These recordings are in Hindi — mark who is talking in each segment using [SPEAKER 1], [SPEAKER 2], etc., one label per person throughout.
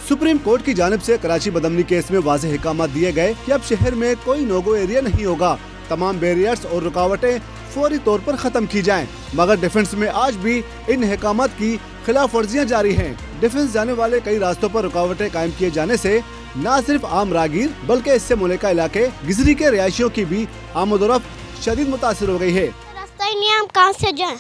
[SPEAKER 1] सुप्रीम कोर्ट की जानिब से कराची बदमनी केस में वाज़ेह अहकाम दिए गए कि अब शहर में कोई नो-गो एरिया नहीं होगा, तमाम बैरियर्स और रुकावटें फौरी तौर पर खत्म की जाएं। मगर डिफेंस में आज भी इन अहकामात की खिलाफ वर्जियाँ जारी हैं। डिफेंस जाने वाले कई रास्तों पर रुकावटें कायम किए जाने से न सिर्फ आम रागीर बल्कि इससे मुल्का इलाके गिजरी के रिहायशियों की भी आमदोरफ्त शदीद मुतासिर हो गई है।
[SPEAKER 2] रास्ता ही नहीं है, हम कहाँ से जाएं?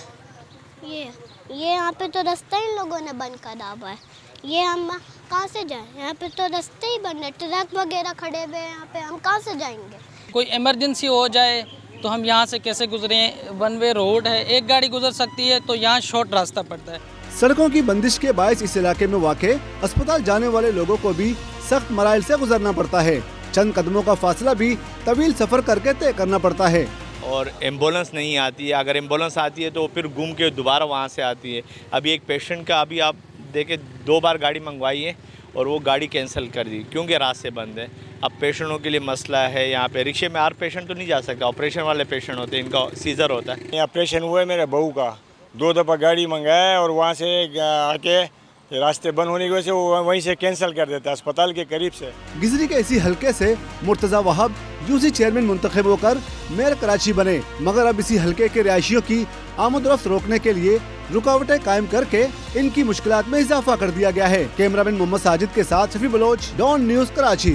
[SPEAKER 2] ये यहाँ पे तो रास्ता इन लोगों ने बंद करा हुआ है, ये हम कहाँ से जाएं? यहाँ पे तो रास्ते ही बंद है, ट्रक वगैरह खड़े हुए हैं यहाँ पे, हम कहाँ से जाएंगे?
[SPEAKER 3] कोई इमरजेंसी हो जाए तो हम यहाँ से कैसे गुजरें? वन वे रोड है, एक गाड़ी गुजर सकती है तो यहाँ शॉर्ट रास्ता पड़ता है।
[SPEAKER 1] सड़कों की बंदिश के बायस इस इलाके में वाक़े अस्पताल जाने वाले लोगों को भी सख्त मराइल से गुजरना पड़ता है। चंद कदमों का फासला भी तवील सफर करके तय करना पड़ता है।
[SPEAKER 4] और एम्बुलेंस नहीं आती है, अगर एम्बुलेंस आती है तो फिर घूम के दोबारा वहाँ से आती है। अभी एक पेशेंट का अभी आप देखें 2 बार गाड़ी मंगवाई है और वो गाड़ी कैंसिल कर दी क्योंकि रास्ते बंद है। अब पेशेंटों के लिए मसला है, यहाँ पे रिक्शे में हर पेशेंट तो नहीं जा सकता, ऑपरेशन वाले पेशेंट होते हैं, इनका सीजर होता है।
[SPEAKER 5] ऑपरेशन हुआ है मेरे बहू का, 2 दफ़ा गाड़ी मंगाया और वहाँ से आके रास्ते बंद होने की वजह से वो वहीं से कैंसिल कर देता है अस्पताल के करीब से।
[SPEAKER 1] गिजरी के इसी हलके से मुर्तज़ा वहाब यूसी चेयरमैन मुंतखब होकर मेयर कराची बने, मगर अब इसी हलके के रिहायशियों की आमदोरफ्त रोकने के लिए रुकावटें कायम करके इनकी मुश्किलात में इजाफा कर दिया गया है। कैमरामैन मोहम्मद साजिद के साथ शफी बलोच, डॉन न्यूज़ कराची।